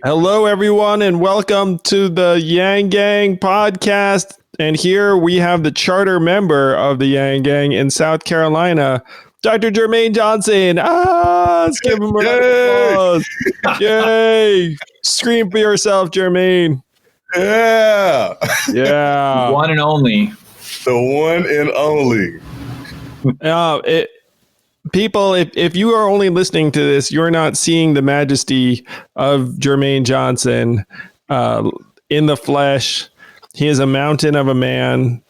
Hello, everyone, and welcome to the Yang Gang podcast. And here we have the charter member of the Yang Gang in South Carolina, Dr. Jermaine Johnson. Let's give him a round of applause. Yay! Scream for yourself, Jermaine. Yeah. Yeah. One and only. The one and only. People, if you are only listening to this, you're not seeing the majesty of Jermaine Johnson in the flesh. He is a mountain of a man.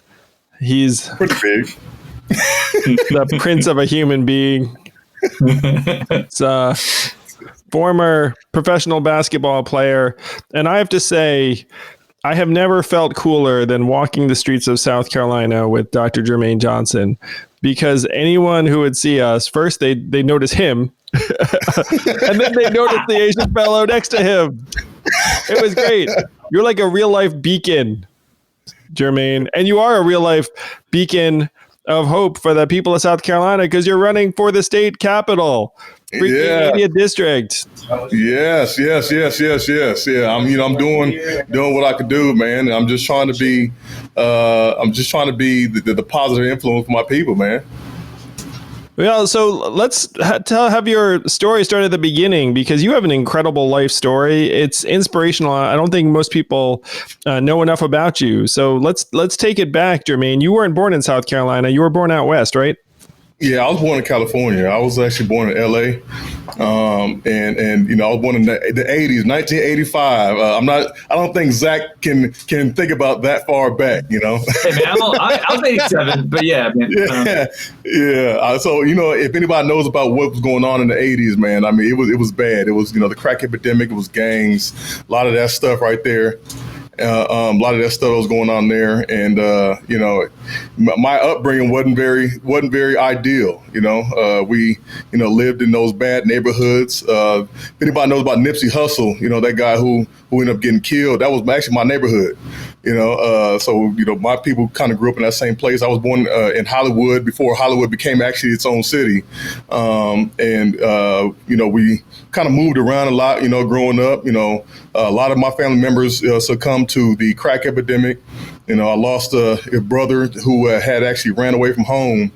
He's pretty big. The prince of a human being. It's a former professional basketball player. And I have to say, I have never felt cooler than walking the streets of South Carolina with Dr. Jermaine Johnson, because anyone who would see us, first they notice him, and then they notice the Asian fellow next to him. It was great. You're like a real life beacon, Jermaine, and you are a real life beacon of hope for the people of South Carolina because you're running for the state capitol. Yeah. Media district. Yes. Yeah. I'm doing what I could do, man. I'm just trying to be the positive influence for my people, man. Well, so let's have your story start at the beginning, because you have an incredible life story. It's inspirational. I don't think most people know enough about you. So let's take it back, Jermaine. You weren't born in South Carolina. You were born out west, right? Yeah, I was born in California. I was actually born in LA. And I was born in the 80s, 1985. I don't think Zach can think about that far back, Hey, man, I was 87, but yeah, man. Yeah. So, if anybody knows about what was going on in the 80s, man, I mean, it was bad. It was, the crack epidemic, it was gangs, a lot of that stuff right there. A lot of that stuff was going on there, and my upbringing wasn't very ideal. We lived in those bad neighborhoods. If anybody knows about Nipsey Hussle, that guy who ended up getting killed, that was actually my neighborhood. So my people kind of grew up in that same place. I was born in Hollywood before Hollywood became actually its own city, we kind of moved around a lot. Growing up, a lot of my family members succumbed to the crack epidemic. I lost a brother who had actually ran away from home,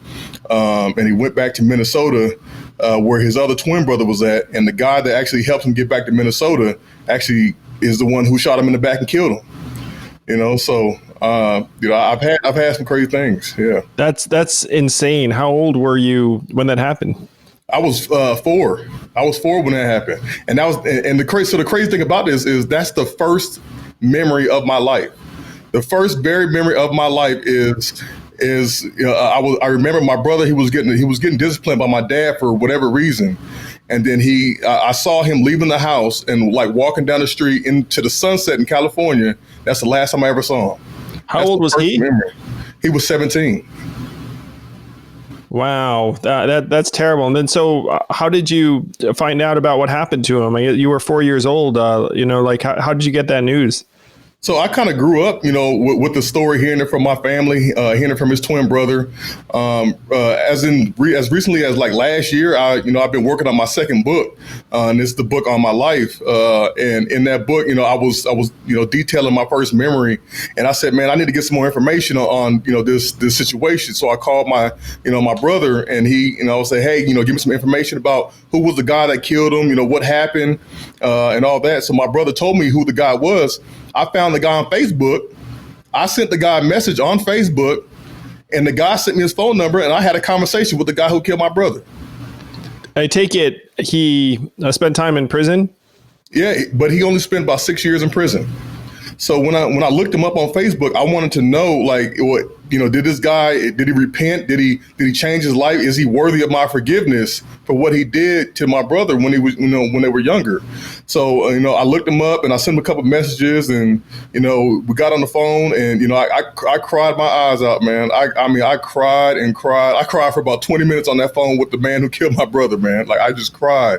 and he went back to Minnesota, where his other twin brother was at. And the guy that actually helped him get back to Minnesota actually is the one who shot him in the back and killed him. I've had some crazy things. Yeah, that's insane. How old were you when that happened? I was 4. I was 4 when that happened, and the crazy thing about this is that's the first memory of my life. The first very memory of my life is I remember my brother. He was getting disciplined by my dad for whatever reason, and then I saw him leaving the house and like walking down the street into the sunset in California. That's the last time I ever saw him. How old was he? Memory. He was 17. Wow, that's terrible. And then, so how did you find out about what happened to him? You were 4 years old. How did you get that news? So I kind of grew up, with the story, hearing it from my family, hearing it from his twin brother. As recently as like last year, I've been working on my second book, and it's the book on my life. And in that book, I was detailing my first memory, and I said, man, I need to get some more information on this situation. So I called my brother, and he said, hey, give me some information about who was the guy that killed him, what happened, and all that. So my brother told me who the guy was. I found the guy on Facebook. I sent the guy a message on Facebook, and the guy sent me his phone number, and I had a conversation with the guy who killed my brother. I take it he spent time in prison? Yeah, but he only spent about 6 years in prison. So when I looked him up on Facebook, I wanted to know, like, what did this guy, did he repent? Did he change his life? Is he worthy of my forgiveness for what he did to my brother when he was, when they were younger? So, I looked him up and I sent him a couple messages, and, we got on the phone, and, I cried my eyes out, man. I cried and cried. I cried for about 20 minutes on that phone with the man who killed my brother, man. Like, I just cried,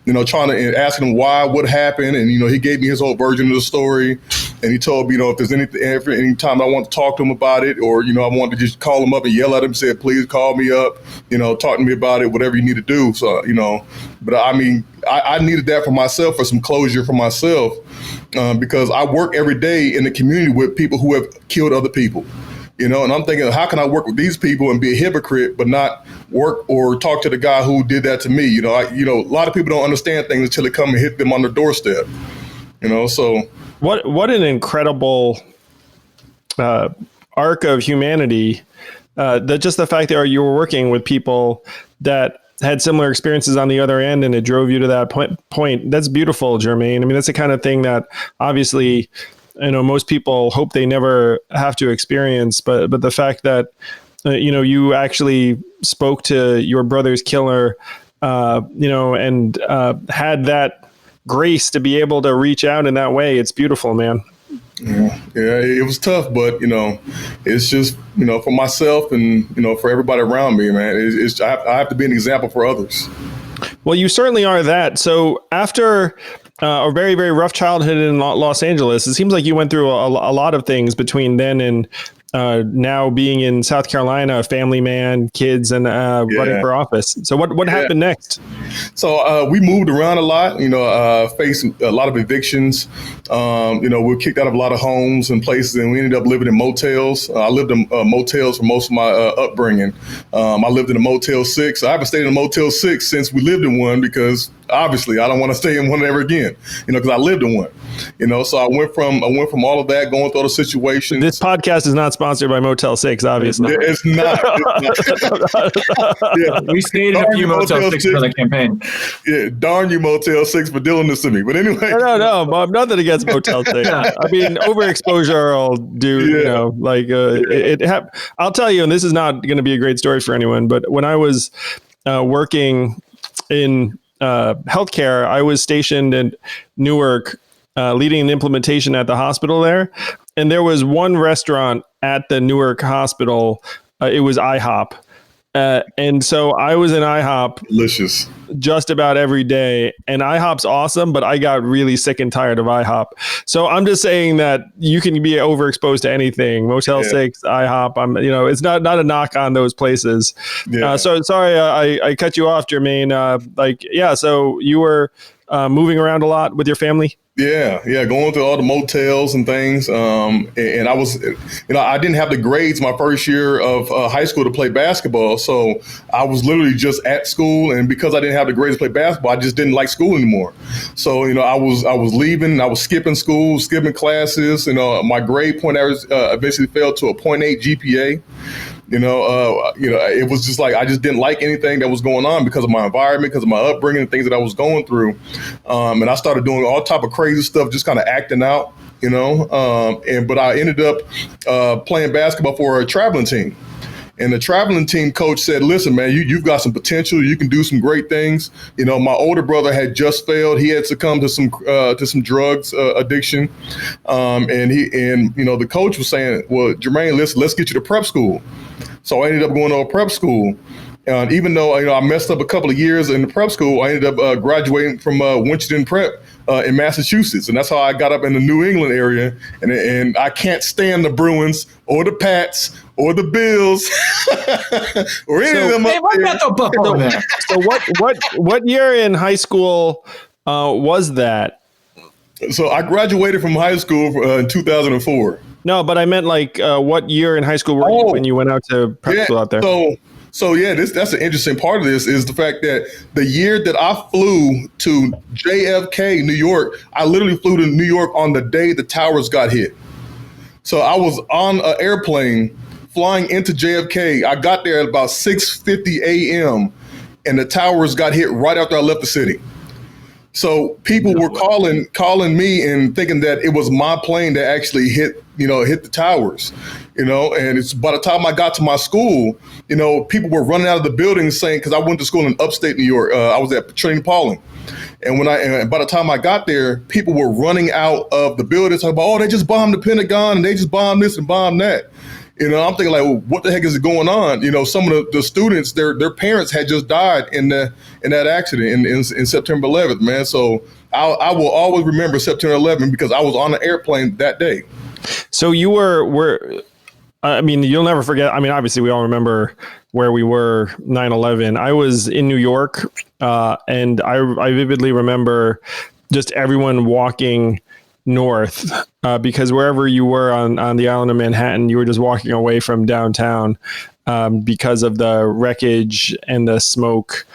trying to ask him why, what happened. And, he gave me his whole version of the story. And he told me, if there's any time I want to talk to him about it, or, I wanted to just call him up and yell at him, said, please call me up, talk to me about it, whatever you need to do. So, but I mean, I needed that for myself, for some closure for myself, because I work every day in the community with people who have killed other people. And I'm thinking, how can I work with these people and be a hypocrite, but not work or talk to the guy who did that to me? A lot of people don't understand things until it come and hit them on their doorstep. So what an incredible arc of humanity. Just the fact that you were working with people that had similar experiences on the other end, and it drove you to that point. That's beautiful, Jermaine. I mean, that's the kind of thing that obviously, most people hope they never have to experience, but the fact that, you actually spoke to your brother's killer, and had that grace to be able to reach out in that way. It's beautiful, man. Yeah, it was tough, but it's just for myself and for everybody around me, man. I have to be an example for others. Well, you certainly are that. So after a very, very rough childhood in Los Angeles, it seems like you went through a lot of things between then and now being in South Carolina, a family man, kids, and running for office. So what happened next? So we moved around a lot, faced a lot of evictions. We were kicked out of a lot of homes and places, and we ended up living in motels. I lived in motels for most of my upbringing. I lived in a Motel 6. I haven't stayed in a Motel 6 since we lived in one, because obviously I don't want to stay in one ever again, because I lived in one. So I went from all of that, going through the situations. This podcast is not sponsored by Motel 6, obviously. It's not. Yeah. We stayed in a few Motel 6 for the campaign. Yeah, darn you, Motel 6, for doing this to me. But anyway. No, Bob, nothing against Motel 6. I mean, overexposure will do, I'll tell you, and this is not going to be a great story for anyone, but when I was working in healthcare, I was stationed in Newark, leading an implementation at the hospital there. And there was one restaurant at the Newark hospital. It was IHOP. And so I was in IHOP Delicious. just about every day. And IHOP's awesome, but I got really sick and tired of IHOP. So I'm just saying that you can be overexposed to anything. Motel 6, IHOP. It's not a knock on those places. Yeah. So sorry, I cut you off, Jermaine. So you were moving around a lot with your family? Yeah, going through all the motels and things. And I was, I didn't have the grades my first year of high school to play basketball. So I was literally just at school. And because I didn't have the grades to play basketball, I just didn't like school anymore. So, I was leaving. I was skipping school, skipping classes. My grade point average eventually fell to a 0.8 GPA. It was just like I just didn't like anything that was going on because of my environment, because of my upbringing, and things that I was going through. And I started doing all type of crazy stuff, just kind of acting out, but I ended up playing basketball for a traveling team. And the traveling team coach said, listen, man, you've got some potential. You can do some great things. My older brother had just failed. He had succumbed to some drugs addiction. And the coach was saying, well, Jermaine, let's get you to prep school. So I ended up going to a prep school. Even though I messed up a couple of years in the prep school, I ended up graduating from Winchendon Prep in Massachusetts, and that's how I got up in the New England area. And I can't stand the Bruins or the Pats or the Bills or any of them. So what year in high school was that? So I graduated from high school in 2004. No, but I meant what year in high school were you when you went out to prep school out there? So that's an interesting part of this is the fact that the year that I flew to JFK, New York, I literally flew to New York on the day the towers got hit. So I was on an airplane flying into JFK. I got there at about 6:50 a.m. and the towers got hit right after I left the city. So people were calling me and thinking that it was my plane that actually hit the towers, and it's by the time I got to my school, people were running out of the building saying, because I went to school in upstate New York, I was at Trinity Pauling. And by the time I got there, people were running out of the building talking about, they just bombed the Pentagon and they just bombed this and bombed that. I'm thinking like, well, what the heck is going on? Some of the students, their parents had just died in that accident in September 11th, man. So I will always remember September 11th because I was on the airplane that day. So you were I mean, you'll never forget. I mean, obviously, we all remember where we were 9/11. I was in New York, and I vividly remember just everyone walking north because wherever you were on the island of Manhattan, you were just walking away from downtown because of the wreckage and the smoke.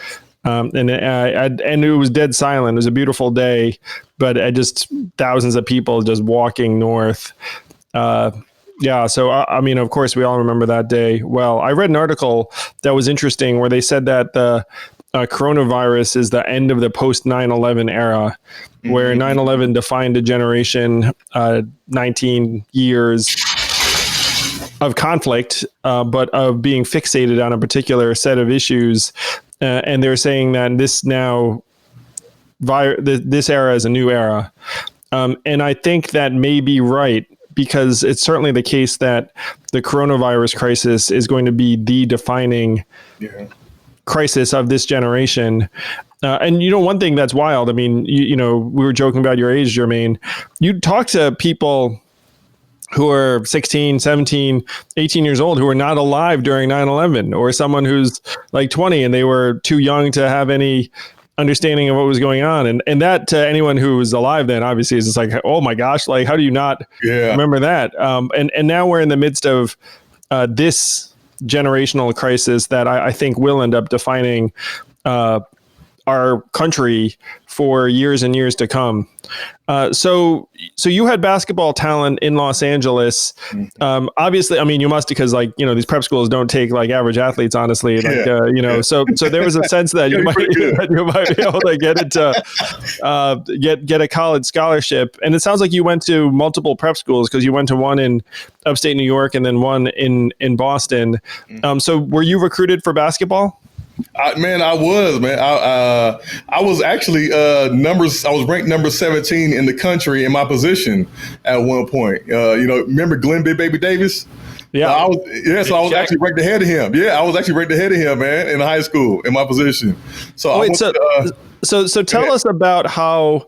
And it was dead silent. It was a beautiful day, but just thousands of people just walking north. Yeah. So, I mean, of course, we all remember that day. Well, I read an article that was interesting where they said that the coronavirus is the end of the post 9/11 era, where 9/11 defined a generation, 19 years of conflict, but of being fixated on a particular set of issues. And they're saying that this now, this era is a new era. And I think that may be right, because it's certainly the case that the coronavirus crisis is going to be the defining crisis of this generation. And, one thing that's wild, I mean, we were joking about your age, Jermaine. You talk to people who are 16, 17, 18 years old who were not alive during 9/11, or someone who's like 20 and they were too young to have any understanding of what was going on. And that, to anyone who was alive then, obviously is just like, oh my gosh, like, how do you not remember that? And now we're in the midst of this generational crisis that I think will end up defining our country for years and years to come. So you had basketball talent in Los Angeles. Obviously, I mean, you must, because these prep schools don't take like average athletes, honestly. So there was a sense that you might be able to get into get a college scholarship. And it sounds like you went to multiple prep schools, because you went to one in upstate New York and then one in Boston. So were you recruited for basketball? I was actually I was ranked number 17 in the country in my position at one point. Remember Glenn Big Baby Davis? Yeah. I was actually ranked ahead of him. Yeah, I was actually ranked ahead of him, man, in high school in my position. So tell us about how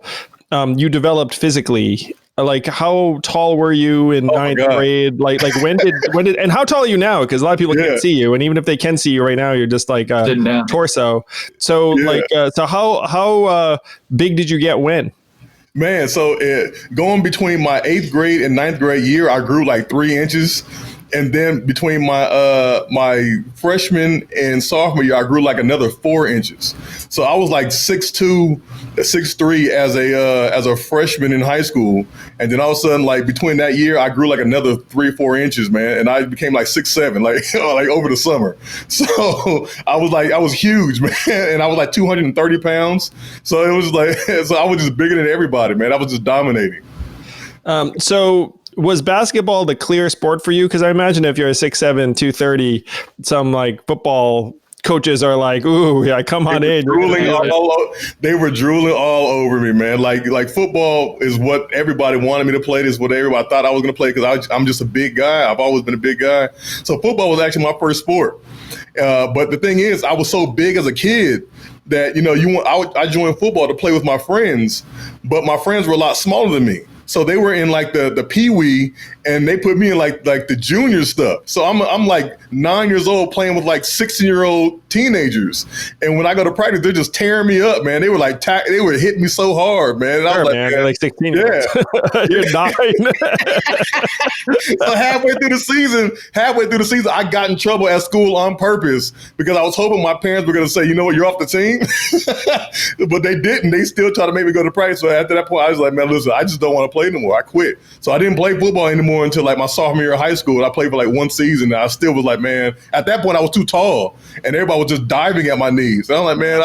you developed physically. Like, how tall were you in ninth grade? Like when did, and how tall are you now? Because a lot of people can't see you, and even if they can see you right now, you're just like a torso. So how big did you get when? Man, so going between my 8th grade and 9th grade year, I grew like 3 inches. And then between my freshman and sophomore year, I grew like another 4 inches. So I was like 6'2", 6'3" as a freshman in high school. And then all of a sudden, like between that year, I grew like another 3 or 4 inches, man. And I became like 6'7", like over the summer. So I was huge, man. And I was like 230 pounds. So it was like, so I was just bigger than everybody, man. I was just dominating. Was basketball the clear sport for you? Because I imagine if you're a 6'7", 230, some like football coaches are like, "Ooh, yeah, come on in." They were drooling all over me, man. Like football is what everybody wanted me to play. This is what everybody thought I was going to play, because I'm just a big guy. I've always been a big guy. So football was actually my first sport. But the thing is, I was so big as a kid that I joined football to play with my friends, but my friends were a lot smaller than me. So they were in like the peewee, and they put me in like the junior stuff. So I'm like 9 years old playing with like 16-year-old teenagers. And when I go to practice, they're just tearing me up, man. They were like they were hitting me so hard, man. And I was man, they're like 16. Yeah. You're 9. So halfway through the season, I got in trouble at school on purpose, because I was hoping my parents were going to say, you know what, you're off the team. But they didn't. They still tried to make me go to practice. So after that point, I was like, man, listen, I just don't want to play anymore. I quit. So I didn't play football anymore until like my sophomore year of high school. I played for like 1 season, and I still was like, man, at that point I was too tall, and everybody was just diving at my knees. And I'm like, man,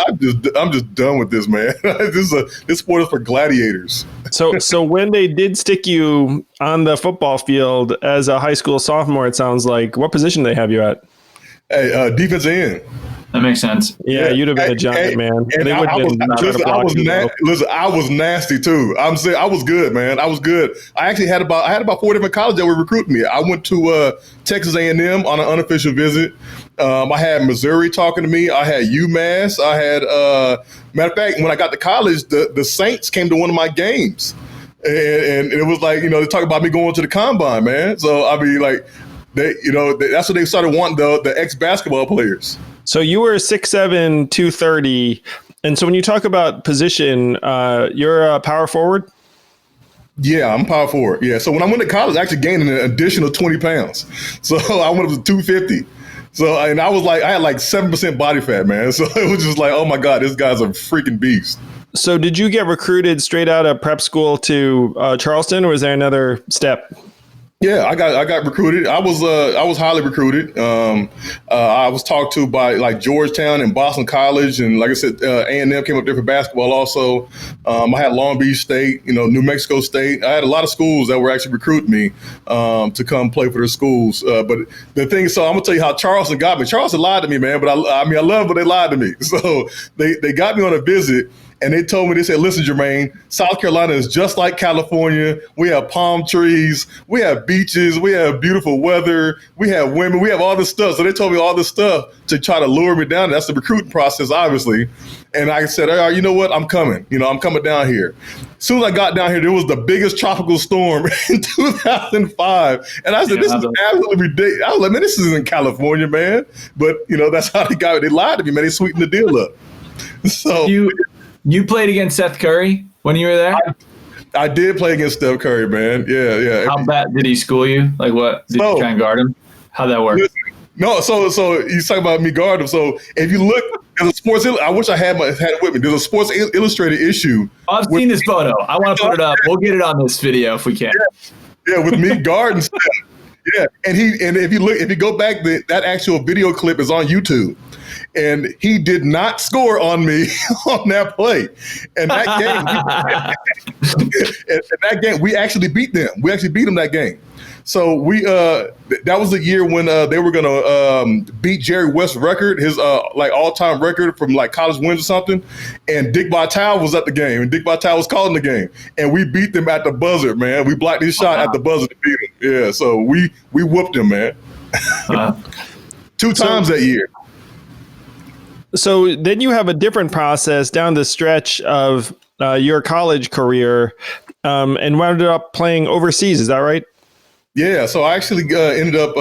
I'm just done with this, man. This sport is for gladiators. So when they did stick you on the football field as a high school sophomore, it sounds like, what position did they have you at? Hey, defensive end. That makes sense. Yeah, you'd have been a giant, man. And I was nasty too. I'm saying I was good, man. I was good. I actually had about 4 different colleges that were recruiting me. I went to Texas A&M on an unofficial visit. I had Missouri talking to me. I had UMass. I had matter of fact, when I got to college, the Saints came to one of my games, and it was like, they talk about me going to the combine, man. So I mean, like, That's what they started wanting the ex-basketball players. So you were 6'7", 230. And so when you talk about position, you're a power forward? Yeah, I'm power forward. Yeah. So when I went to college, I actually gained an additional 20 pounds. So I went up to 250. So, and I had like 7% body fat, man. So it was just like, oh my God, this guy's a freaking beast. So did you get recruited straight out of prep school to Charleston, or was there another step? Yeah, I got recruited. I was highly recruited. I was talked to by like Georgetown and Boston College, and like I said, A&M came up there for basketball. Also, I had Long Beach State, New Mexico State. I had a lot of schools that were actually recruiting me to come play for their schools. But the thing is, so I'm gonna tell you how Charleston got me. Charleston lied to me, man. But I love it, but they lied to me. So they got me on a visit. And they told me, they said, listen, Jermaine, South Carolina is just like California. We have palm trees. We have beaches. We have beautiful weather. We have women. We have all this stuff. So they told me all this stuff to try to lure me down. That's the recruiting process, obviously. And I said, all right, you know what? I'm coming. I'm coming down here. As soon as I got down here, there was the biggest tropical storm in 2005. And I said, this is absolutely ridiculous. I was like, man, this isn't California, man. But, that's how they got it. They lied to me, man. They sweetened the deal up. So You played against Seth Curry when you were there? I did play against Steph Curry, man. Yeah. How bad did he school you? Like what? Did you try and guard him? How'd that work? No, so you talk about me guard him. So if you look at the Sports, I wish I had it with me. There's a Sports Illustrated issue. I've seen this photo. I want to put it up. We'll get it on this video if we can. Yeah, with me guarding Steph. Yeah, and if you go back, that actual video clip is on YouTube. And he did not score on me on that play. And that game, we actually beat them. We actually beat them that game. So that was the year when they were going to beat Jerry West's record, his all-time record from like college wins or something. And Dick Vitale was at the game, and Dick Vitale was calling the game. And we beat them at the buzzer, man. We blocked his shot at the buzzer to beat him. Yeah, so we whooped him, man. 2 times that year. So then you have a different process down the stretch of your college career and wound up playing overseas. Is that right? Yeah, so I actually ended up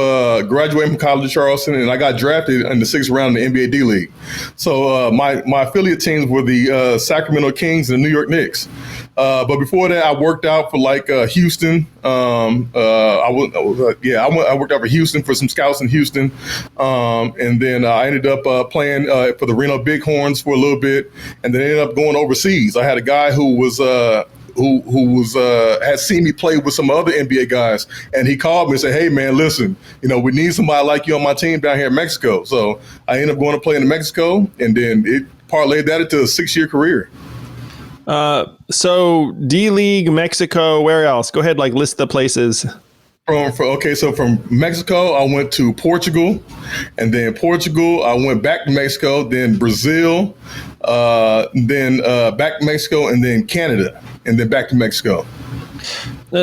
graduating from College of Charleston, and I got drafted in the 6th round in the NBA D-League. So my affiliate teams were the Sacramento Kings and the New York Knicks. But before that, I worked out for like Houston. I worked out for Houston for some scouts in Houston, and then I ended up playing for the Reno Bighorns for a little bit, and then ended up going overseas. I had a guy who was had seen me play with some other NBA guys, and he called me and said, hey man, listen, we need somebody like you on my team down here in Mexico. So I ended up going to play in Mexico, and then it parlayed that into a 6-year career. So D-League, Mexico, where else? Go ahead, list the places. So from Mexico, I went to Portugal, and then Portugal, I went back to Mexico, then Brazil, then back to Mexico, and then Canada, and then back to Mexico.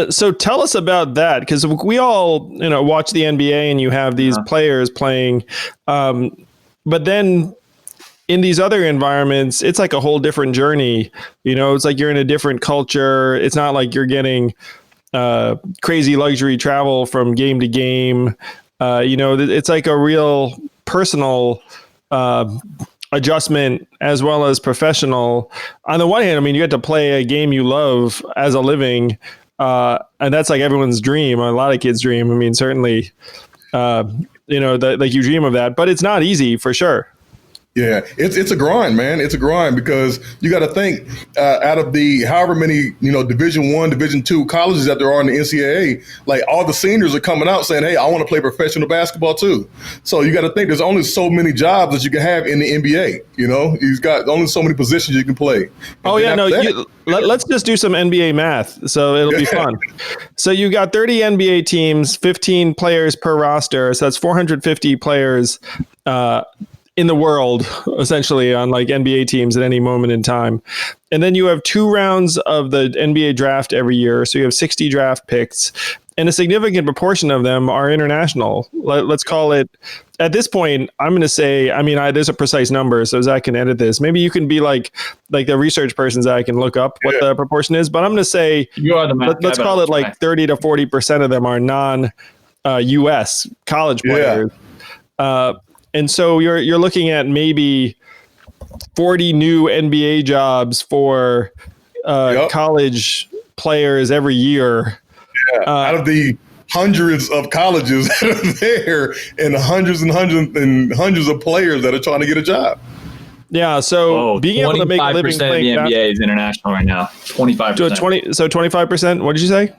So tell us about that, because we all, watch the NBA and you have these players playing, but then in these other environments, it's like a whole different journey. It's like you're in a different culture. It's not like you're getting crazy luxury travel from game to game. It's like a real personal adjustment as well as professional. On the one hand, you get to play a game you love as a living, and that's like everyone's dream, a lot of kids' dream. Certainly, you dream of that, but it's not easy for sure. Yeah, it's a grind, man. It's a grind because you got to think out of the however many, Division I, Division II colleges that there are in the NCAA, like all the seniors are coming out saying, hey, I want to play professional basketball too. So you got to think there's only so many jobs that you can have in the NBA. You've got only so many positions you can play. Let's just do some NBA math. So it'll be fun. So you got 30 NBA teams, 15 players per roster. So that's 450 players in the world, essentially, on NBA teams at any moment in time. And then you have 2 rounds of the NBA draft every year. So you have 60 draft picks, and a significant proportion of them are international. Let's call it, at this point, I'm going to say, there's a precise number, so Zach can edit this. Maybe you can be like the research person, Zach, can look up what the proportion is. But I'm going to say, you are the math let's call it 30 to 40% of them are U.S. college players. And so you're looking at maybe 40 new NBA jobs for college players every year. Yeah. Out of the hundreds of colleges that are there, and hundreds of players that are trying to get a job. Yeah, so being able to make a living playing of the NBA is international right now. 25%. So 25%. What did you say?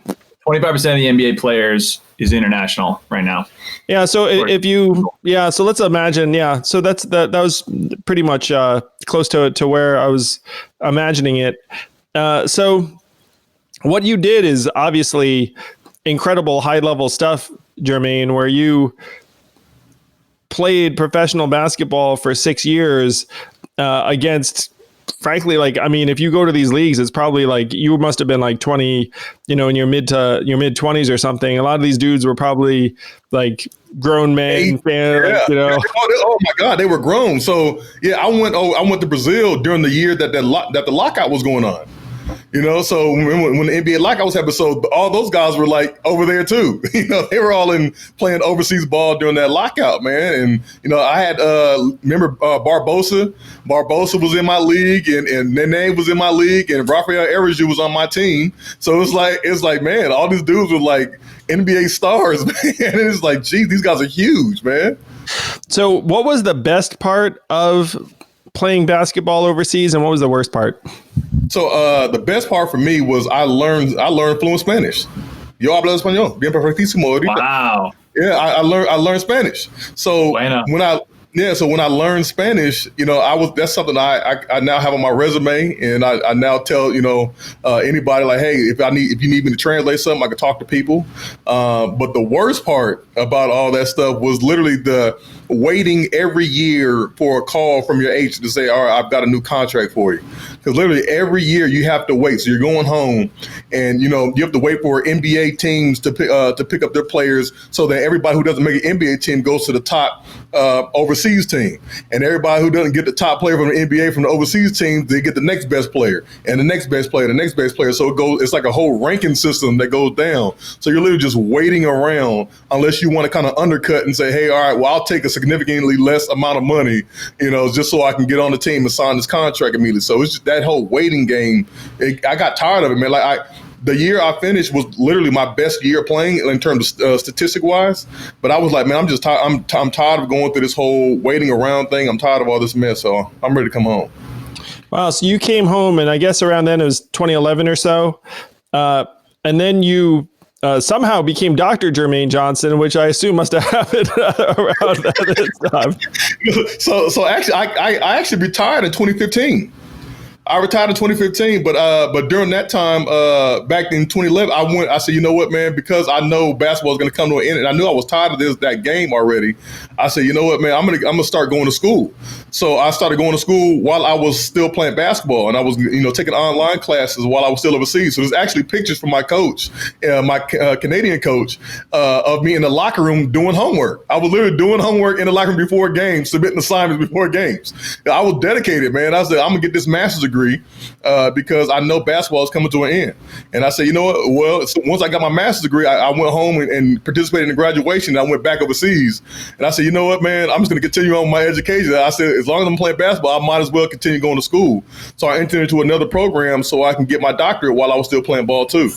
25% of the NBA players is international right now. Yeah. So so let's imagine. Yeah. So that was pretty much close to where I was imagining it. So what you did is obviously incredible high level stuff, Jermaine, where you played professional basketball for 6 years against, frankly, if you go to these leagues, it's probably like you must have been like 20, in your mid 20s or something. A lot of these dudes were probably like grown men, Oh my God, they were grown. So yeah, I went to Brazil during the year that the lockout was going on. So when the NBA lockout was happening, so all those guys were like over there too. They were all playing overseas ball during that lockout, man. And I had remember Barbosa. Barbosa was in my league, and Nene was in my league, and Rafael Araújo was on my team. So it's like, man, all these dudes were like NBA stars, man. And it's like, geez, these guys are huge, man. So what was the best part of playing basketball overseas, and what was the worst part? So the best part for me was I learned fluent Spanish. Yo hablo español, bien perfectísimo. Wow. Yeah, I learned Spanish. So bueno. when I learned Spanish, that's something I now have on my resume, and I now tell anybody, like, hey, if you need me to translate something, I can talk to people. But the worst part about all that stuff was literally the waiting every year for a call from your agent to say, all right, I've got a new contract for you. Because literally every year you have to wait. So you're going home, and you have to wait for NBA teams to pick up their players, so that everybody who doesn't make an NBA team goes to the top overseas team, and everybody who doesn't get the top player from the NBA from the overseas team, they get the next best player, and the next best player, the next best player. So it's like a whole ranking system that goes down. So you're literally just waiting around unless you want to kind of undercut and say, hey, all right, well, I'll take a significantly less amount of money, just so I can get on the team and sign this contract immediately. So it's just that whole waiting game. I got tired of it, man. The year I finished was literally my best year playing in terms of statistic wise. But I was like, man, I'm just tired. I'm tired of going through this whole waiting around thing. I'm tired of all this mess. So I'm ready to come home. Wow. So you came home, and I guess around then it was 2011 or so. And then you somehow became Dr. Jermaine Johnson, which I assume must have happened around this time. So actually, I actually retired in 2015. I retired in 2015, but during that time, back in 2011, I said, you know what, man, because I know basketball is going to come to an end, and I knew I was tired of that game already. I said, you know what, man, I'm gonna start going to school. So I started going to school while I was still playing basketball, and I was, taking online classes while I was still overseas. So there's actually pictures from my coach, my Canadian coach, of me in the locker room doing homework. I was literally doing homework in the locker room before games, submitting assignments before games. I was dedicated, man. I said, I'm gonna get this master's degree because I know basketball is coming to an end. And I said, you know what? Well, so once I got my master's degree, I went home and participated in graduation. And I went back overseas, and I said, you know what, man? I'm just going to continue on my education. I said, as long as I'm playing basketball, I might as well continue going to school. So I entered into another program so I can get my doctorate while I was still playing ball too.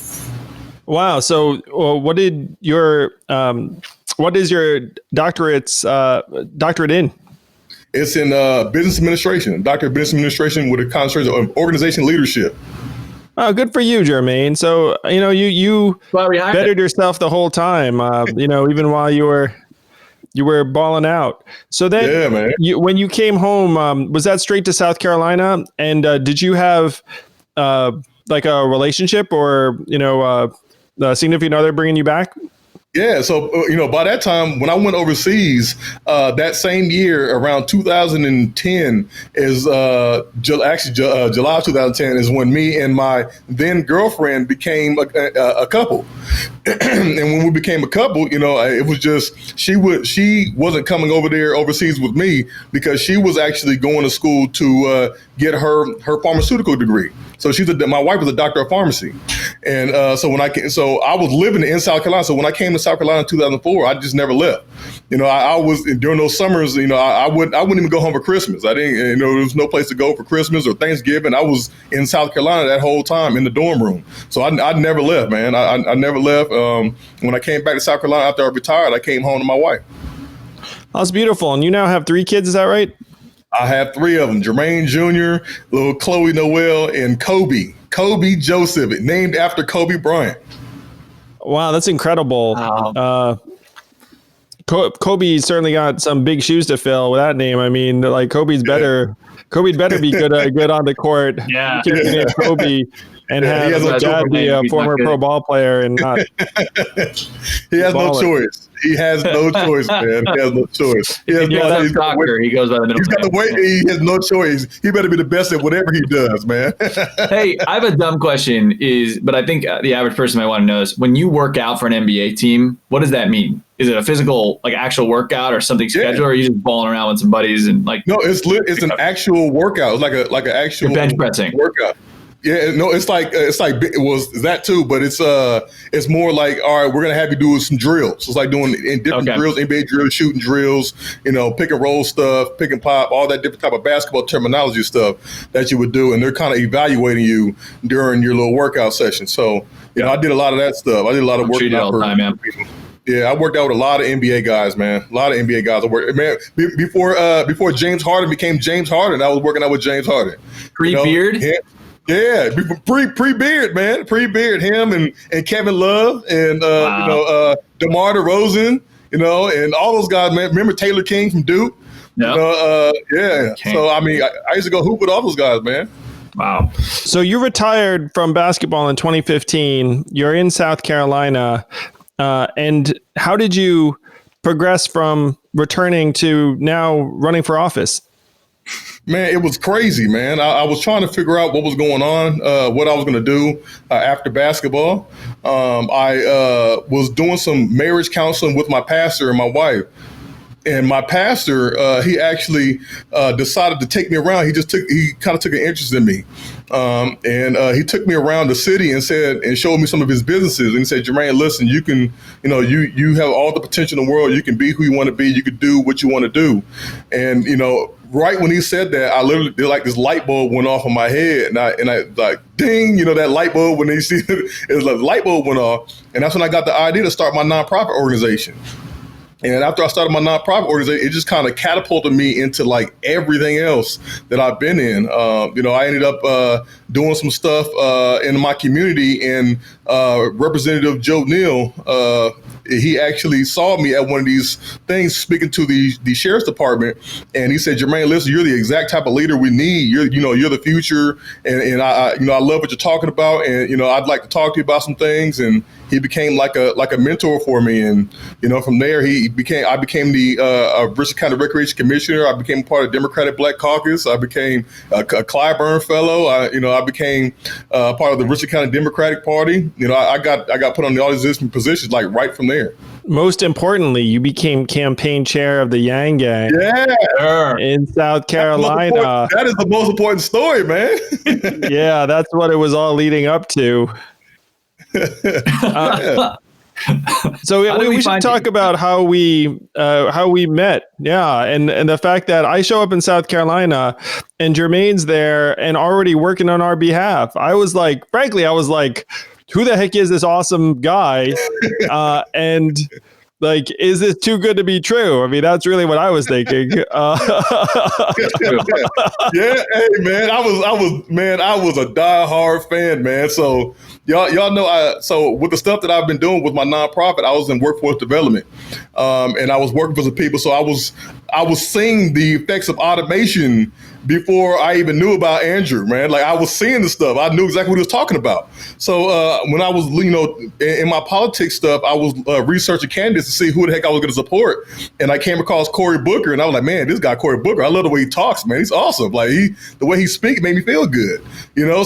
Wow. So what is your doctorate in? It's in business administration, doctor of business administration with a concentration of organization leadership. Oh, good for you, Jermaine. So, you bettered yourself the whole time, even while you were balling out. So then, yeah, man. When you came home, was that straight to South Carolina? And did you have like a relationship or, a significant other bringing you back? Yeah, so by that time when I went overseas, that same year around 2010 is July of 2010 is when me and my then girlfriend became a couple. And when we became a couple, it was just she wasn't coming over there overseas with me because she was actually going to school to get her pharmaceutical degree. So my wife was a doctor of pharmacy, and so I was living in South Carolina. So when I came to South Carolina in 2004, I just never left. I was during those summers. I wouldn't even go home for Christmas. I didn't. There was no place to go for Christmas or Thanksgiving. I was in South Carolina that whole time in the dorm room. So I never left, man. I never left. When I came back to South Carolina after I retired, I came home to my wife. That's beautiful. And you now have 3 kids, is that right? I have 3 of them: Jermaine Jr., little Chloe Noel, and Kobe Joseph, named after Kobe Bryant. Wow, that's incredible. Wow. Kobe certainly got some big shoes to fill with that name. I mean, like Kobe'd better be good on the court. Yeah. You can't name Kobe and have his dad be a former pro ball player and not. He has no choice. He has no choice, man. He has no choice. He has He goes by the middle. He's got the weight. He has no choice. He better be the best at whatever he does, man. Hey, I have a dumb question, but I think the average person might want to know is when you work out for an NBA team, what does that mean? Is it a physical, like actual workout or something scheduled, or are you just balling around with some buddies and like? No, it's an actual workout. It's like an actual bench pressing workout. Yeah, no, it was that too, but it's more like, all right, we're gonna have you do some drills. It's like doing in different drills, NBA drills, shooting drills, pick and roll stuff, pick and pop, all that different type of basketball terminology stuff that you would do, and they're kind of evaluating you during your little workout session. So, I did a lot of that stuff. I did a lot of working out all the time, man. Yeah, I worked out with a lot of NBA guys, man. A lot of NBA guys. I worked, man. Before James Harden became James Harden, I was working out with James Harden. Pre-beard. Yeah, pre-beard, man. Pre-beard, him and Kevin Love and DeMar DeRozan, and all those guys, man. Remember Taylor King from Duke? Yeah. Yeah. Okay. So I used to go hoop with all those guys, man. Wow. So you retired from basketball in 2015. You're in South Carolina, and how did you progress from returning to now running for office? Man, it was crazy, man. I was trying to figure out what was going on, what I was going to do after basketball. I was doing some marriage counseling with my pastor and my wife. And my pastor, he actually decided to take me around. He kind of took an interest in me. And he took me around the city and showed me some of his businesses. And he said, Jermaine, listen, you can, you have all the potential in the world. You can be who you want to be. You can do what you want to do. And, right when he said that, I literally did like this light bulb went off in my head, and I like ding, that light bulb when they see it, like light bulb went off, and that's when I got the idea to start my nonprofit organization. And after I started my nonprofit organization, it just kind of catapulted me into like everything else that I've been in. I ended up doing some stuff in my community, and Representative Joe Neal, he actually saw me at one of these things speaking to the sheriff's department, and he said, Jermaine, listen, you're the exact type of leader we need. You're the future, and I love what you're talking about, and I'd like to talk to you about some things. And he became like a mentor for me, and from there I became the Richland County Recreation Commissioner. I became part of Democratic Black Caucus. I became a Clyburn Fellow. I became part of the Richland County Democratic Party. I got put on all these different positions like right from there. Most importantly, you became campaign chair of the Yang Gang in South Carolina. That is the most important story, man. Yeah, that's what it was all leading up to. So we should talk about how we met. Yeah. And the fact that I show up in South Carolina and Jermaine's there and already working on our behalf. I was like, who the heck is this awesome guy? And like, is this too good to be true? I mean, that's really what I was thinking. Yeah. Hey, man, I was a diehard fan, man. So y'all know, so with the stuff that I've been doing with my nonprofit, I was in workforce development, and I was working for some people. So I was seeing the effects of automation before I even knew about Andrew, man. Like I was seeing the stuff. I knew exactly what he was talking about. So when I was, in my politics stuff, I was researching candidates to see who the heck I was going to support. And I came across Cory Booker, and I was like, man, this guy Cory Booker, I love the way he talks, man. He's awesome. Like the way he speaks made me feel good.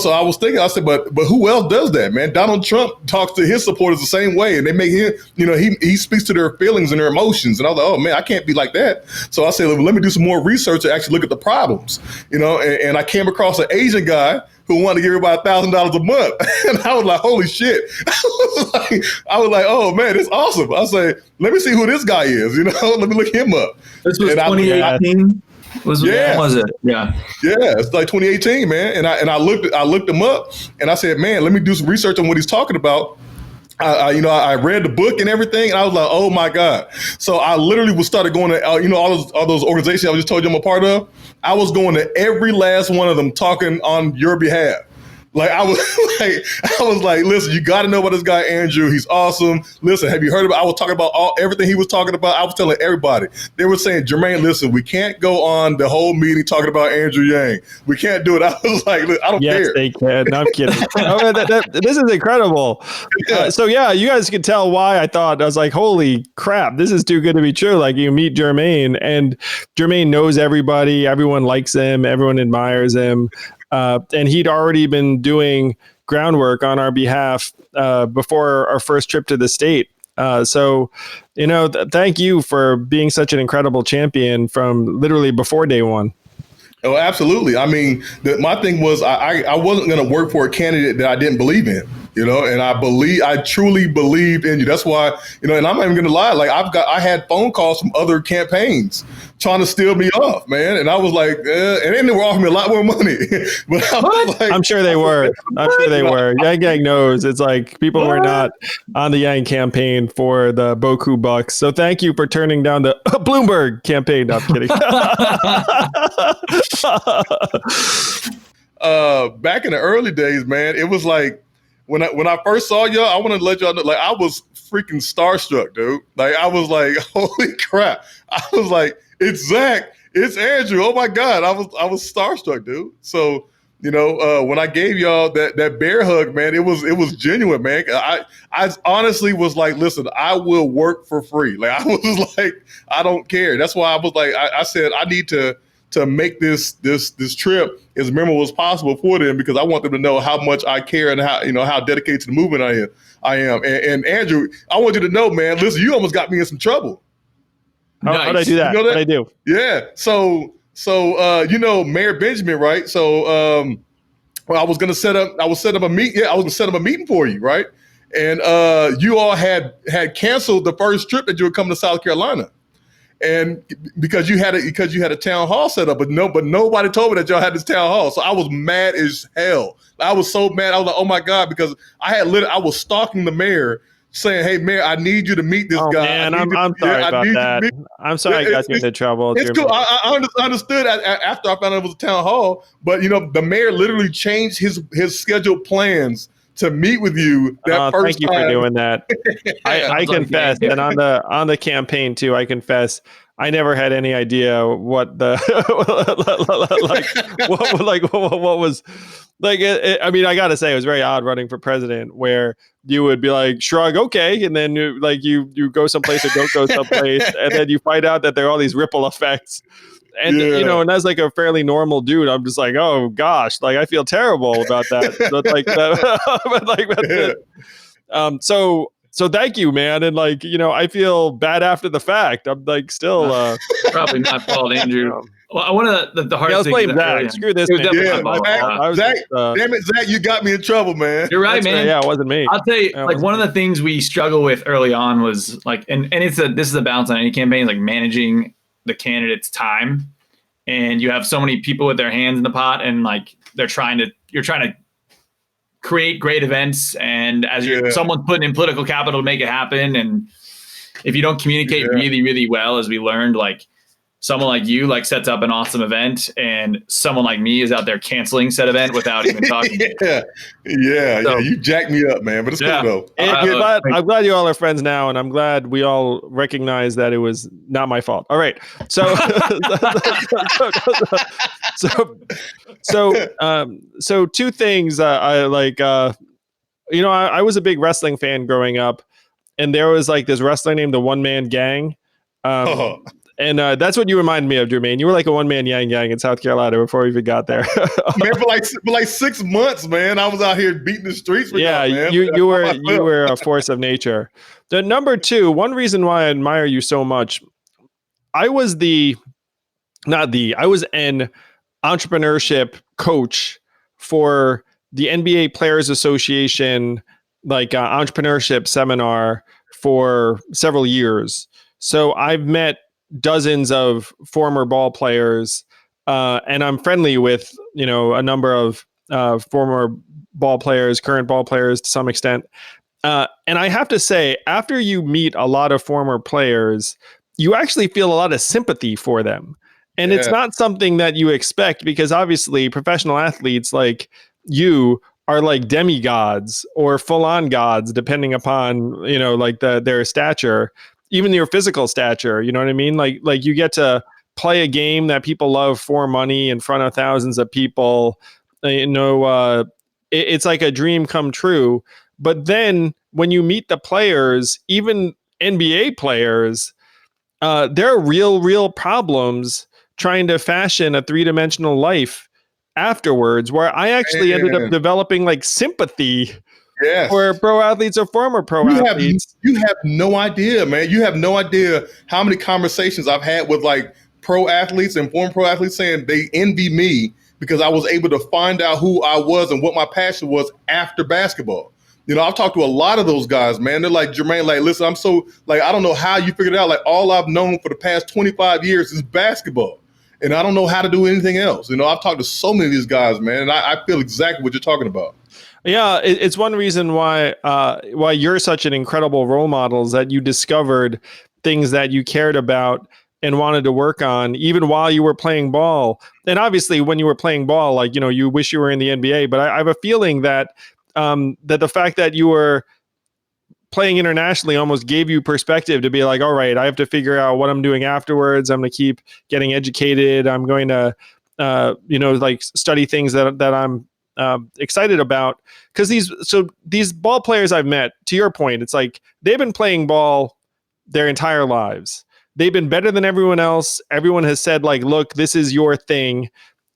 So I was thinking, I said, but who else does that, man? Donald Trump talks to his supporters the same way, and they make him, he speaks to their feelings and their emotions. And I was like, oh man, I can't be like that. So I said, let me do some more research to actually look at the problems. And I came across an Asian guy who wanted to give everybody $1,000 a month. And I was like, holy shit. I was like, oh man, it's awesome. I said, let me see who this guy is, let me look him up. This was 2018? Was it? Yeah. Yeah, it's like 2018, man. And I looked him up, and I said, man, let me do some research on what he's talking about. I read the book and everything, and I was like, oh my God. So I literally started going to, all those organizations I just told you I'm a part of. I was going to every last one of them talking on your behalf. Like I was like, listen, you got to know about this guy Andrew. He's awesome. Listen, have you heard about? I was talking about everything he was talking about. I was telling everybody. They were saying, Jermaine, listen, we can't go on the whole meeting talking about Andrew Yang. We can't do it. I was like, I don't care. Yes, they can. No, I'm kidding. This is incredible. Yeah. So yeah, you guys can tell why I was like, holy crap, this is too good to be true. Like you meet Jermaine, and Jermaine knows everybody. Everyone likes him. Everyone admires him. And he'd already been doing groundwork on our behalf before our first trip to the state. So thank you for being such an incredible champion from literally before day one. Oh, absolutely. I mean, my thing was I wasn't going to work for a candidate that I didn't believe in. And I truly believed in you. That's why, and I'm not even going to lie. Like I had phone calls from other campaigns trying to steal me off, man. And I was like, and then they were offering me a lot more money. But I was like, I'm sure they were. Yang Gang knows. It's like people were not on the Yang campaign for the Boku bucks. So thank you for turning down the Bloomberg campaign. No, I'm kidding. Back in the early days, man, it was like, when I first saw y'all, I want to let y'all know, like I was freaking starstruck, dude. Like I was like, holy crap! I was like, it's Zach, it's Andrew. Oh my God, I was starstruck, dude. So when I gave y'all that bear hug, man, it was genuine, man. I honestly was like, listen, I will work for free. Like I was like, I don't care. That's why I was like, I said I need to make this trip as memorable as possible for them, because I want them to know how much I care and how dedicated to the movement I am. And Andrew, I want you to know, man, listen, you almost got me in some trouble. Nice. How'd I do that? What'd I do? Yeah. So Mayor Benjamin, right? So I was gonna set up a meeting. Yeah, I was gonna set up a meeting for you, right? And you all had canceled the first trip that you were coming to South Carolina. And because you had a town hall set up, but nobody told me that y'all had this town hall. So I was mad as hell. I was so mad. I was like, oh my God, because I was stalking the mayor, saying, hey mayor, I need you to meet this guy. Man, I'm sorry about that. I'm sorry I got you into trouble. It's cool. I understood after I found out it was a town hall, but the mayor literally changed his scheduled plans to meet with you that first time. Thank you for doing that. I confess, and on the campaign too, I confess, I never had any idea what the what was like. I mean, I got to say, it was very odd running for president, where you would be like, shrug, okay, and then you go someplace or don't go someplace, and then you find out that there are all these ripple effects. And and as like a fairly normal dude, I'm just like, oh gosh, like I feel terrible about that. So thank you, man. And I feel bad after the fact. I'm like still probably not fault, Andrew. Well, one of the hardest things. Let's blame Zach. Screw this, man. Zach, damn it, Zach, you got me in trouble, man. You're right, man. Yeah, it wasn't me. I'll tell you, one of the things we struggle with early on was and this is a balance on any campaign, like managing the candidate's time. And you have so many people with their hands in the pot, and you're trying to create great events, and as someone's putting in political capital to make it happen. And if you don't communicate really, really well, as we learned, someone like you like sets up an awesome event, and someone like me is out there canceling said event without even talking. Yeah. You jacked me up, man. But it's cool though. I'm glad you all are friends now, and I'm glad we all recognize that it was not my fault. All right, so so two things I like. I was a big wrestling fan growing up, and there was like this wrestler named the One Man Gang. And that's what you reminded me of, Jermaine. You were like a one-man yang in South Carolina before we even got there. Man, for like 6 months, man, I was out here beating the streets. You were a force of nature. The number two, one reason why I admire you so much, I was an entrepreneurship coach for the NBA Players Association, like entrepreneurship seminar for several years. So I've met dozens of former ball players, and I'm friendly with, a number of former ball players, current ball players to some extent. And I have to say, after you meet a lot of former players, you actually feel a lot of sympathy for them. And it's not something that you expect, because obviously professional athletes like you are like demigods or full-on gods, depending upon, like their stature. Even your physical stature, you know what I mean? Like you get to play a game that people love for money in front of thousands of people. It's like a dream come true. But then when you meet the players, even NBA players, there are real problems trying to fashion a three-dimensional life afterwards, where I actually ended up developing like sympathy for pro athletes or former pro athletes. You have no idea, man. You have no idea how many conversations I've had with like pro athletes and former pro athletes saying they envy me because I was able to find out who I was and what my passion was after basketball. I've talked to a lot of those guys, man. They're like, Jermaine, like, listen, I'm so like, I don't know how you figured it out. Like, all I've known for the past 25 years is basketball, and I don't know how to do anything else. I've talked to so many of these guys, man, and I feel exactly what you're talking about. Yeah, it's one reason why you're such an incredible role model, is that you discovered things that you cared about and wanted to work on even while you were playing ball. And obviously when you were playing ball, like, you wish you were in the NBA, but I have a feeling that that the fact that you were playing internationally almost gave you perspective to be like, all right, I have to figure out what I'm doing afterwards. I'm going to keep getting educated. I'm going to, like study things that I'm excited about, because these ball players I've met, to your point, it's like they've been playing ball their entire lives. They've been better than everyone else. Everyone has said like, look, this is your thing.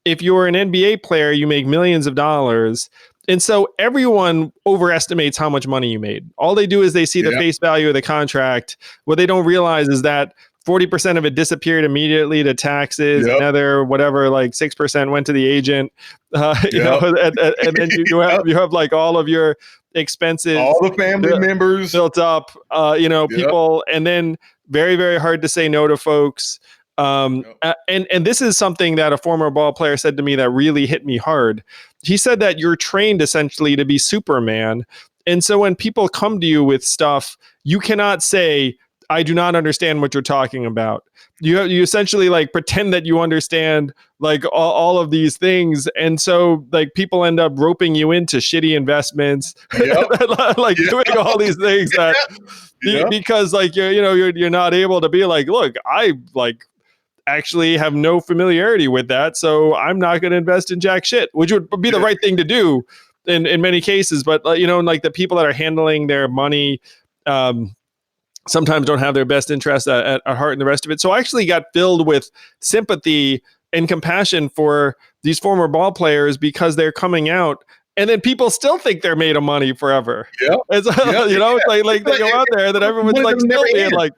If you're an NBA player, you make millions of dollars. And so everyone overestimates how much money you made. All they do is they see the face value of the contract. What they don't realize is that 40% of it disappeared immediately to taxes. Another whatever, like 6% went to the agent. And then you have like all of your expenses, all the family members built up. People, and then very, very hard to say no to folks. And this is something that a former ball player said to me that really hit me hard. He said that you're trained essentially to be Superman, and so when people come to you with stuff, you cannot say, I do not understand what you're talking about. You essentially like pretend that you understand like all of these things. And so like people end up roping you into shitty investments, doing all these things that because like, you're not able to be like, look, I like actually have no familiarity with that. So I'm not going to invest in jack shit, which would be the right thing to do in many cases. But like the people that are handling their money, sometimes don't have their best interest at heart and the rest of it. So I actually got filled with sympathy and compassion for these former ball players, because they're coming out and then people still think they're made of money forever. It's like they go out there and then everyone's like still being like,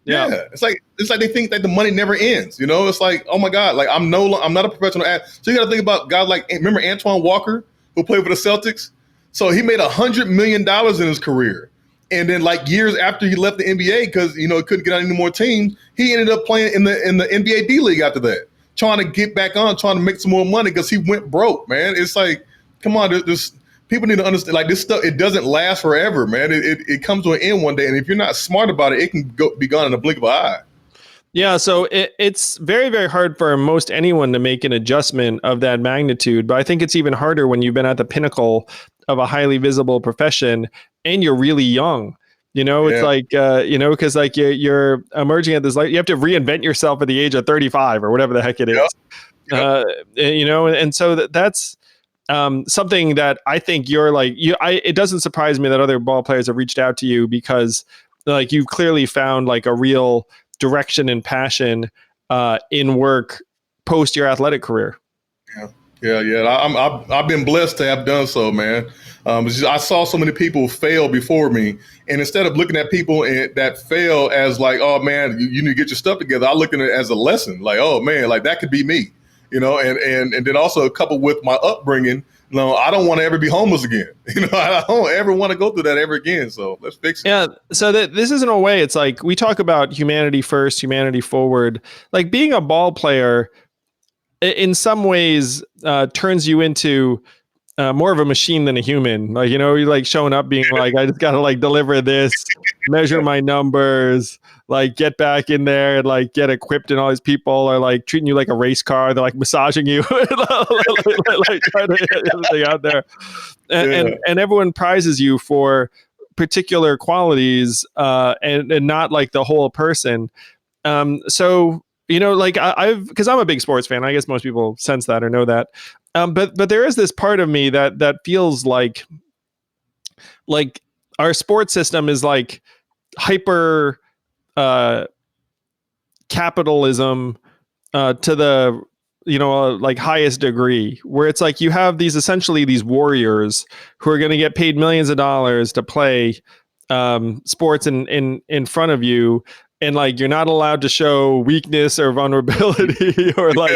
it's like they think that the money never ends. It's like, oh my God, like I'm not a professional athlete. So you got to think about guys like, remember Antoine Walker, who played for the Celtics? So he made $100 million in his career. And then like years after he left the NBA, because, he couldn't get on any more teams, he ended up playing in the NBA D League after that, trying to get back on, trying to make some more money, because he went broke, man. It's like, come on, there's people need to understand, like, this stuff, it doesn't last forever, man. It comes to an end one day. And if you're not smart about it, it can be gone in a blink of an eye. Yeah, so it's very, very hard for most anyone to make an adjustment of that magnitude. But I think it's even harder when you've been at the pinnacle of a highly visible profession and you're really young. It's Yeah, like, because like you're emerging at this, like you have to reinvent yourself at the age of 35 or whatever the heck it yep, is. yep. And so that's something that I think you're like, it doesn't surprise me that other ball players have reached out to you because like you've clearly found like a real direction and passion in work post your athletic career. Yeah. I've been blessed to have done so, man. I saw so many people fail before me, and instead of looking at people that fail as like, oh man, you need to get your stuff together, I look at it as a lesson. Like, oh man, like that could be me, and then also coupled with my upbringing. No, I don't want to ever be homeless again. I don't ever want to go through that ever again. So let's fix it. Yeah. So that this isn't a way. It's like we talk about humanity first, humanity forward. Like being a ball player, in some ways, turns you into more of a machine than a human. Like you're like showing up, being like, I just got to like deliver this, measure my numbers, like get back in there and like get equipped. And all these people are like treating you like a race car. They're like massaging you, like trying to get everything out there. And everyone prizes you for particular qualities and not like the whole person. So like I've because I'm a big sports fan. I guess most people sense that or know that. But there is this part of me that feels like our sports system is like hyper capitalism to the like highest degree, where it's like you have essentially these warriors who are going to get paid millions of dollars to play sports in front of you, and like you're not allowed to show weakness or vulnerability or like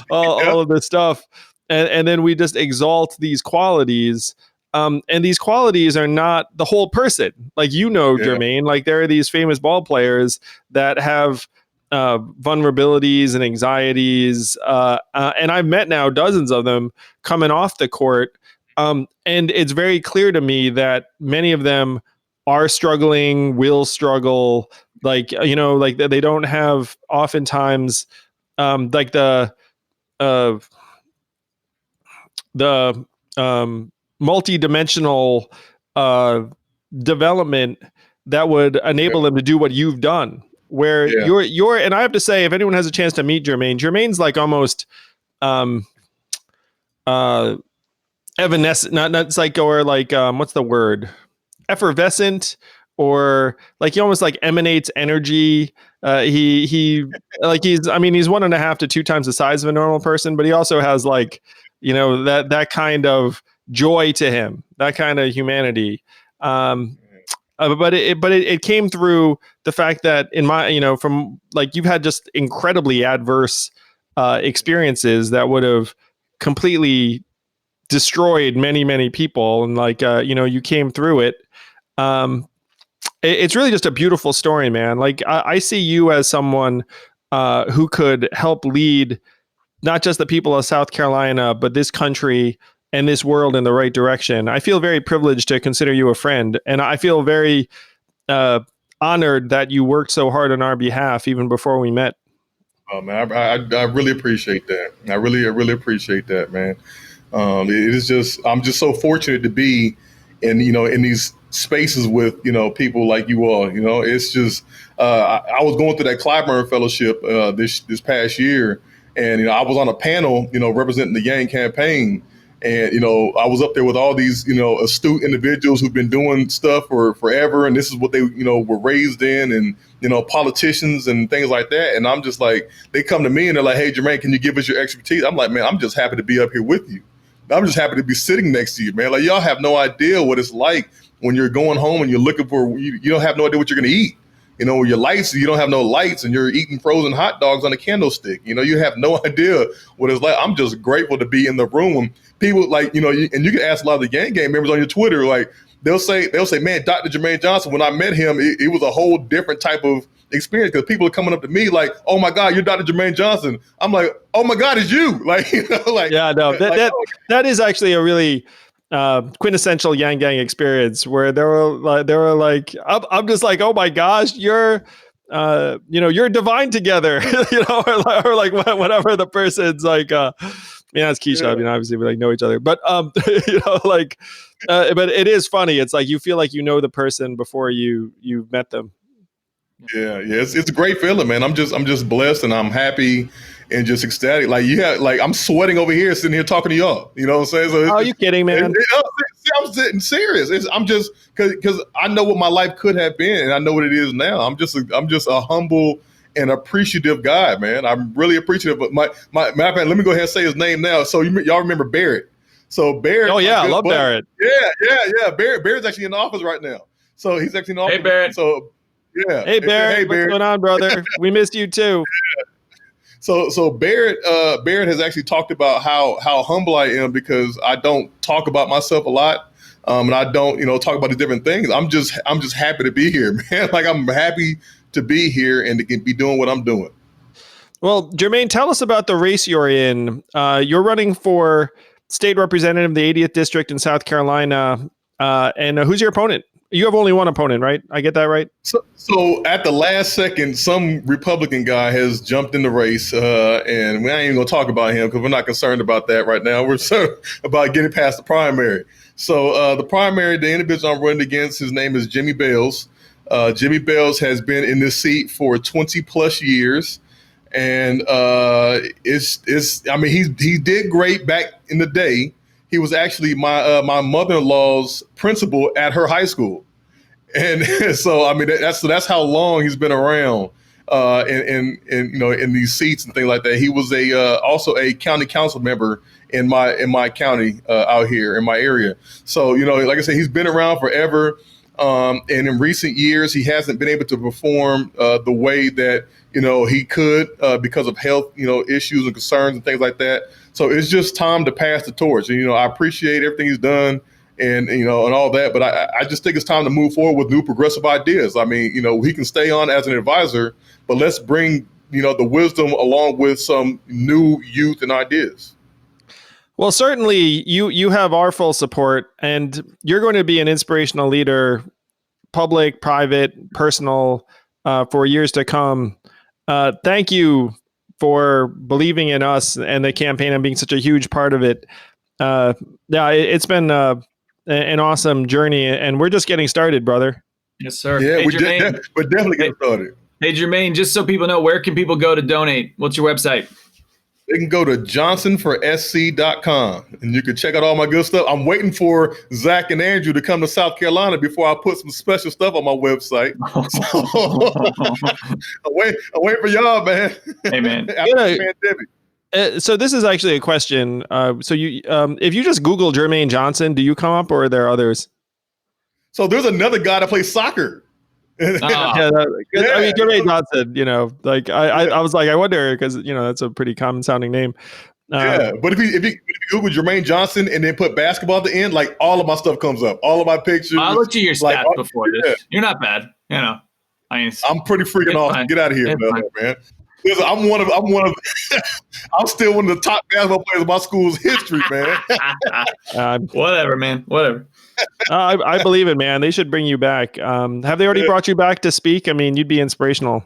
all of this stuff, and then we just exalt these qualities. And these qualities are not the whole person. Like, Jermaine, like there are these famous ball players that have vulnerabilities and anxieties. And I've met now dozens of them coming off the court. And it's very clear to me that many of them are struggling, will struggle. Like, like they don't have oftentimes like the multi-dimensional development that would enable them to do what you've done, where you're and I have to say, if anyone has a chance to meet Jermaine's like almost evanescent, not psycho, or like what's the word, effervescent, or like he almost like emanates energy. He like he's 1.5 to 2 times the size of a normal person, but he also has like that kind of joy to him, that kind of humanity. But it came through the fact that in my from like you've had just incredibly adverse experiences that would have completely destroyed many people, and like you came through it. It's really just a beautiful story, man. Like I see you as someone who could help lead not just the people of South Carolina, but this country and this world in the right direction. I feel very privileged to consider you a friend, and I feel very honored that you worked so hard on our behalf even before we met. Oh man, I really appreciate that. I really appreciate that, man. It is just, I'm just so fortunate to be in these spaces with people like you all. It's just I was going through that Clyburn Fellowship this past year, and I was on a panel representing the Yang campaign, and I was up there with all these astute individuals who've been doing stuff for forever, and this is what they were raised in, and politicians and things like that. And I'm just like, they come to me and they're like, hey Jermaine, can you give us your expertise? I'm like, man, I'm just happy to be up here with you. I'm just happy to be sitting next to you, man. Like, y'all have no idea what it's like when you're going home and you're looking for, you don't have no idea what you're going to eat. Your lights, you don't have no lights, and you're eating frozen hot dogs on a candlestick. You have no idea what it's like. I'm just grateful to be in the room when people like, and you can ask a lot of the gang members on your Twitter, like they'll say, man, Dr. Jermaine Johnson, when I met him, it was a whole different type of experience, because people are coming up to me like, oh my God, you're Dr. Jermaine Johnson. I'm like, oh my God, it's you. Like, like, yeah, no, that is actually a really quintessential Yang Gang experience, where they were like, I'm just like, oh my gosh, you're you're divine together, or like whatever the person's like, that's Keisha. Yeah. I mean, obviously we like know each other, but, but it is funny. It's like, you feel like you know the person before you met them. Yeah. It's a great feeling, man. I'm just blessed and I'm happy and just ecstatic. Like I'm sweating over here, sitting here talking to y'all. You know what I'm saying? So you kidding, man? I'm sitting serious. I'm just because I know what my life could have been, and I know what it is now. I'm just a humble and appreciative guy, man. I'm really appreciative. But my matter of fact, let me go ahead and say his name now. So y'all remember Barrett? So Barrett. Oh yeah, I love Barrett. Yeah. Barrett's actually in the office right now. So he's actually in the office. Hey Barrett. So yeah. Hey Barrett, what's going on, brother? We missed you too. So Barrett has actually talked about how humble I am because I don't talk about myself a lot, and I don't talk about the different things. I'm just happy to be here, man. Like I'm happy to be here and to be doing what I'm doing. Well, Jermaine, tell us about the race you're in. You're running for state representative of the 80th district in South Carolina, and who's your opponent? You have only one opponent, right? I get that right? So at the last second, some Republican guy has jumped in the race, and we ain't even going to talk about him because we're not concerned about that right now. We're concerned about getting past the primary. So the primary, the individual I'm running against, his name is Jimmy Bales. Jimmy Bales has been in this seat for 20 plus years. And he did great back in the day. He was actually my mother-in-law's principal at her high school, and so I mean that's how long he's been around in these seats and things like that. He was also a county council member in my county out here in my area. So like I said, he's been around forever, and in recent years he hasn't been able to perform the way that he could because of health issues and concerns and things like that. So it's just time to pass the torch. And, I appreciate everything he's done and all that. But I just think it's time to move forward with new progressive ideas. I mean, he can stay on as an advisor, but let's bring, the wisdom along with some new youth and ideas. Well, certainly you have our full support, and you're going to be an inspirational leader, public, private, personal, for years to come. Thank you for believing in us and the campaign and being such a huge part of it. It's been an awesome journey, and we're just getting started, brother. Yes, sir. Yeah, hey, we're definitely getting started. Hey, Jermaine, just so people know, where can people go to donate? What's your website? They can go to johnsonforsc.com and you can check out all my good stuff. I'm waiting for Zach and Andrew to come to South Carolina before I put some special stuff on my website. I'm waiting for y'all, man. Hey, man. After the pandemic. So this is actually a question. So you, if you just Google Jermaine Johnson, do you come up, or are there others? So there's another guy that plays soccer. I mean, Jermaine Johnson, I was like, I wonder, because that's a pretty common sounding name. But if you Google Jermaine Johnson and then put basketball at the end, like all of my stuff comes up, all of my pictures. I looked at your stats before this. You're not bad. I mean, I'm pretty freaking awesome. Fine. Get out of here, man. I'm still one of the top basketball players in my school's history, man. Whatever, man. Whatever. I believe it, man. They should bring you back. Have they already brought you back to speak? I mean, you'd be inspirational.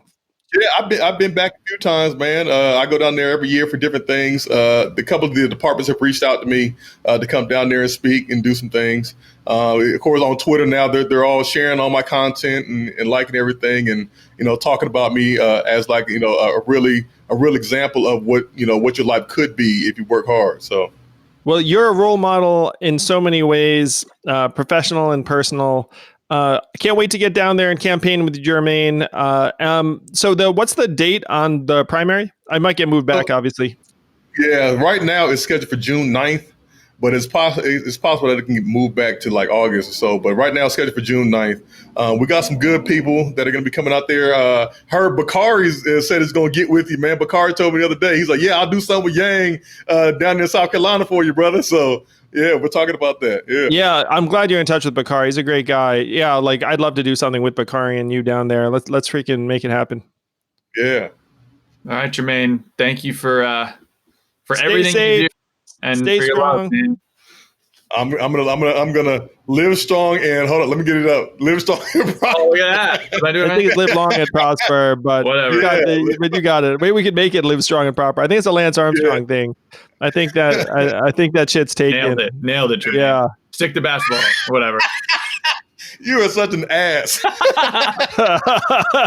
Yeah, I've been back a few times, man. I go down there every year for different things. The couple of the departments have reached out to me to come down there and speak and do some things. Of course, on Twitter now, they're all sharing all my content and liking everything, and talking about me as like a real example of what your life could be if you work hard. So. Well, you're a role model in so many ways, professional and personal. I can't wait to get down there and campaign with Jermaine. So what's the date on the primary? I might get moved back, obviously. Yeah, right now it's scheduled for June 9th, but it's possible that it can move back to like August or so. But right now it's scheduled for June 9th. We got some good people that are going to be coming out there. Heard Bakari said it's going to get with you, man. Bakari told me the other day, he's like, yeah, I'll do something with Yang down in South Carolina for you, brother. So yeah, we're talking about that. Yeah, I'm glad you're in touch with Bakari. He's a great guy. Yeah, like I'd love to do something with Bakari and you down there. Let's freaking make it happen. Yeah. All right, Jermaine. Thank you for Stay everything safe. you do and stay for your strong. love, man. I'm gonna live strong and hold on. Let me get it up. Live strong and prosper. Oh, look at that. I think it's live long and prosper, but Whatever. but you got it. Maybe we could make it live strong and proper. I think it's a Lance Armstrong thing. I think that I think that shit's taken. Nailed it. Jermaine. Yeah. Stick to basketball. Whatever. You are such an ass.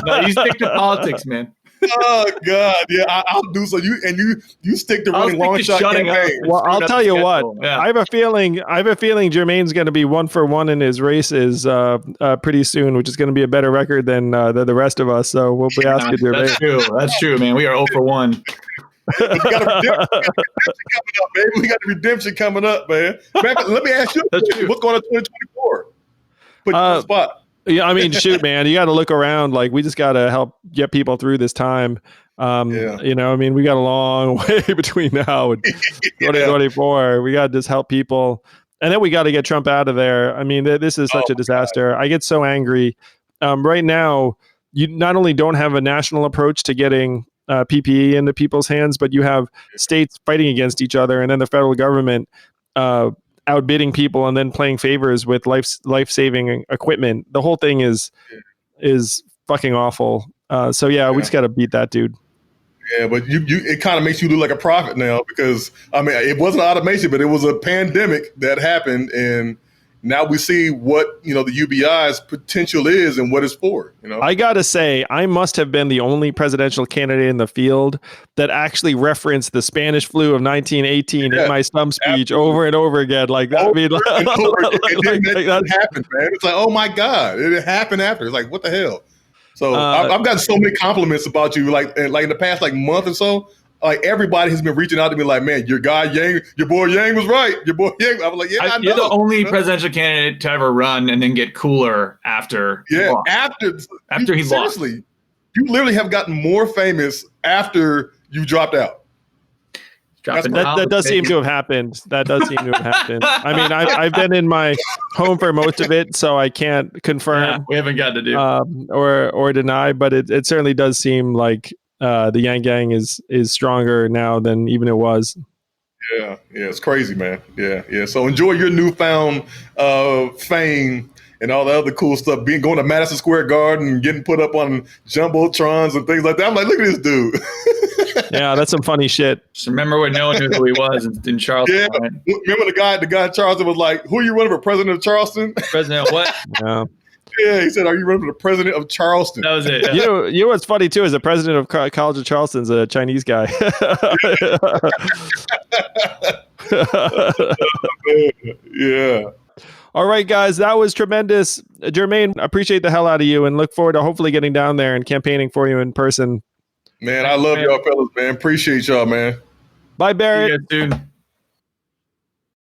No, you stick to politics, man. Oh God, yeah, I'll do so. You stick to running long shot campaign. Well, I'll tell you what. Yeah. I have a feeling Jermaine's going to be 1-for-1 in his races pretty soon, which is going to be a better record than the rest of us. So we'll be asking Jermaine. That's true, man. We are 0-for-1. We got a redemption coming up, baby. We got the redemption coming up, man. Let me ask you, what's going on in 2024? Put you on the spot. Yeah, I mean, shoot, man, you got to look around. Like, we just got to help get people through this time. You know, I mean, we got a long way between now and 2024. We got to just help people. And then we got to get Trump out of there. I mean, this is such a disaster. God. I get so angry. Right now, you not only don't have a national approach to getting PPE into people's hands, but you have states fighting against each other, and then the federal government outbidding people and then playing favors with life-saving equipment. The whole thing is fucking awful. So we just got to beat that dude. Yeah, but it kind of makes you look like a prophet now, because I mean, it wasn't automation, but it was a pandemic that happened, and now we see what, the UBI's potential is and what it's for. I gotta say, I must have been the only presidential candidate in the field that actually referenced the Spanish flu of 1918 in my stump speech over and over again. Like that. That happened, man. It's like, oh my God, it happened after. It's like, what the hell? So I've gotten so many compliments about you, like in the past month or so. Like everybody has been reaching out to me, like, man, your guy Yang, your boy Yang was right. Your boy Yang. I was like, I know. You're the only presidential candidate to ever run and then get cooler after. Yeah, after he lost. Seriously, you literally have gotten more famous after you dropped out. That does seem to have happened. I mean, I've been in my home for most of it, so I can't confirm. Yeah, we haven't got to do or deny, but it certainly does seem like the Yang Gang is stronger now than even it was. Yeah, it's crazy, man. Yeah. So enjoy your newfound fame and all the other cool stuff. Going to Madison Square Garden and getting put up on jumbotrons and things like that. I'm like, look at this dude. Yeah, that's some funny shit. Just remember when no one knew who he was in Charleston. Yeah, right? Remember the guy in Charleston was like, "Who are you running for president of Charleston?" President of what? Yeah. Yeah, he said, "Are you running for the president of Charleston?" That was it. Yeah. You know what's funny too is the president of College of Charleston's a Chinese guy. Yeah. All right, guys, that was tremendous. Jermaine, appreciate the hell out of you and look forward to hopefully getting down there and campaigning for you in person. Man, I love y'all fellas, man. Appreciate y'all, man. Bye, Barrett. See you guys soon.